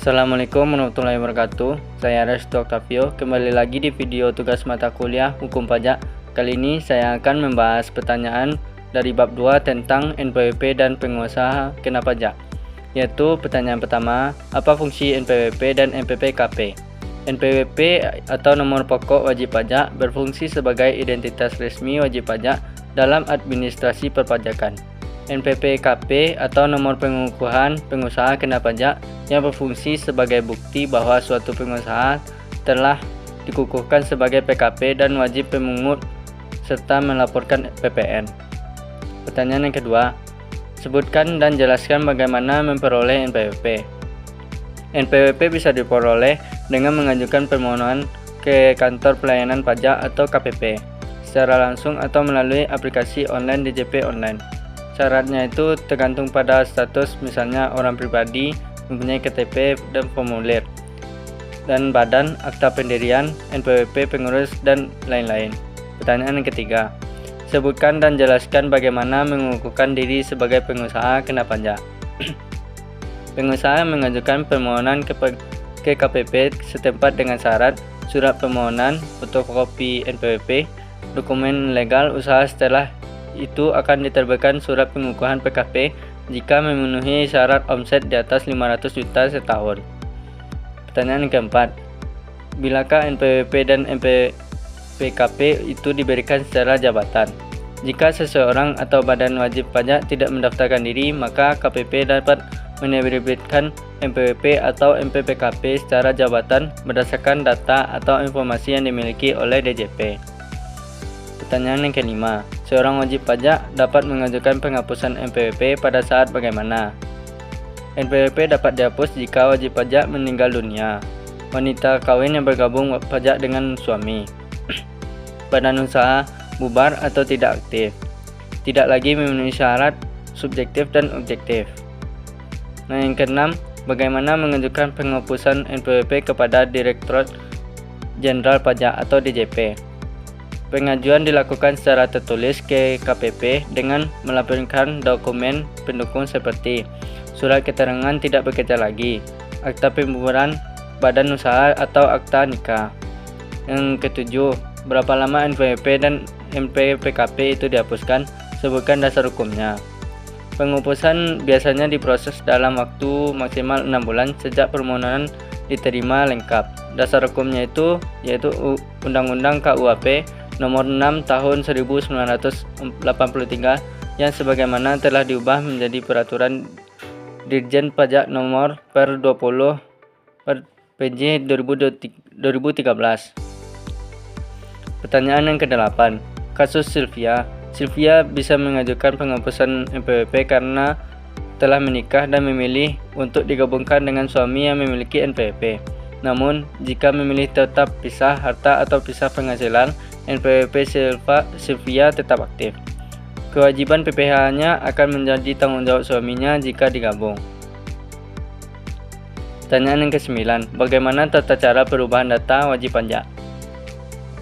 Assalamualaikum warahmatullahi wabarakatuh. Saya Resto Octavio. Kembali lagi di video tugas mata kuliah Hukum Pajak. Kali ini saya akan membahas pertanyaan dari bab 2 tentang NPWP dan pengusaha kena pajak. Yaitu pertanyaan pertama, apa fungsi NPWP dan MPPKP? NPWP atau nomor pokok wajib pajak berfungsi sebagai identitas resmi wajib pajak dalam administrasi perpajakan. NPPKP atau nomor pengukuhan pengusaha kena pajak yang berfungsi sebagai bukti bahwa suatu pengusaha telah dikukuhkan sebagai PKP dan wajib memungut serta melaporkan PPN. Pertanyaan yang kedua, sebutkan dan jelaskan bagaimana memperoleh NPWP. NPWP bisa diperoleh dengan mengajukan permohonan ke kantor pelayanan pajak atau KPP secara langsung atau melalui aplikasi online DJP online. Syaratnya itu tergantung pada status, misalnya orang pribadi, mempunyai KTP dan formulir, dan badan, akta pendirian, NPWP pengurus, dan lain-lain. Pertanyaan yang ketiga, sebutkan dan jelaskan bagaimana mengukuhkan diri sebagai pengusaha kena pajak. Pengusaha mengajukan permohonan ke KPP setempat dengan syarat surat permohonan, fotokopi NPWP, dokumen legal usaha. Setelah itu akan diterbitkan surat pengukuhan PKP jika memenuhi syarat omset di atas 500 juta setahun. Pertanyaan yang keempat, bilakah NPWP dan MPPKP itu diberikan secara jabatan? Jika seseorang atau badan wajib pajak tidak mendaftarkan diri, maka KPP dapat menerbitkan MPWP atau MPPKP secara jabatan berdasarkan data atau informasi yang dimiliki oleh DJP. Pertanyaan yang kelima, seorang wajib pajak dapat mengajukan penghapusan NPWP pada saat bagaimana? NPWP dapat dihapus jika wajib pajak meninggal dunia, wanita kawin yang bergabung pajak dengan suami, badan usaha bubar atau tidak aktif, tidak lagi memenuhi syarat subjektif dan objektif. Nah, yang keenam, bagaimana mengajukan penghapusan NPWP kepada Direktorat Jenderal Pajak atau DJP? Pengajuan dilakukan secara tertulis ke KPP dengan melampirkan dokumen pendukung seperti surat keterangan tidak bekerja lagi, akta pembubaran badan usaha atau akta nikah. Yang ketujuh, berapa lama NPWP dan MPPKP itu dihapuskan? Sebutkan dasar hukumnya. Penghapusan biasanya diproses dalam waktu maksimal 6 bulan sejak permohonan diterima lengkap. Dasar hukumnya itu yaitu Undang-Undang KUHP Nomor 6 Tahun 1983 yang sebagaimana telah diubah menjadi Peraturan Dirjen Pajak Nomor per 20 per PJ 2013. Pertanyaan yang ke-8, kasus Sylvia. Sylvia bisa mengajukan penghapusan NPWP karena telah menikah dan memilih untuk digabungkan dengan suami yang memiliki NPWP. Namun, jika memilih tetap pisah harta atau pisah penghasilan, NPWP Sylvia tetap aktif. Kewajiban PPh-nya akan menjadi tanggung jawab suaminya jika digabung. Pertanyaan yang ke-9, bagaimana tata cara perubahan data wajib pajak?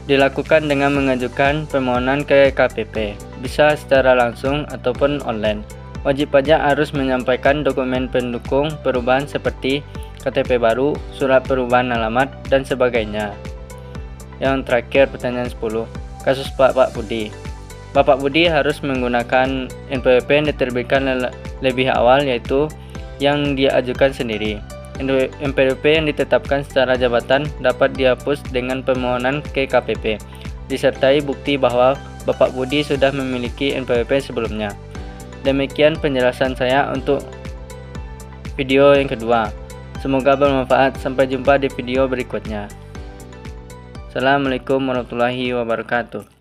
Dilakukan dengan mengajukan permohonan ke KPP, bisa secara langsung ataupun online. Wajib pajak harus menyampaikan dokumen pendukung perubahan seperti KTP baru, surat perubahan alamat, dan sebagainya. Yang terakhir, pertanyaan 10, kasus Bapak Budi. Bapak Budi harus menggunakan NPWP yang diterbitkan lebih awal, yaitu yang dia ajukan sendiri. NPWP yang ditetapkan secara jabatan dapat dihapus dengan permohonan ke KPP, disertai bukti bahwa Bapak Budi sudah memiliki NPWP sebelumnya. Demikian penjelasan saya untuk video yang kedua. Semoga bermanfaat. Sampai jumpa di video berikutnya. Assalamualaikum warahmatullahi wabarakatuh.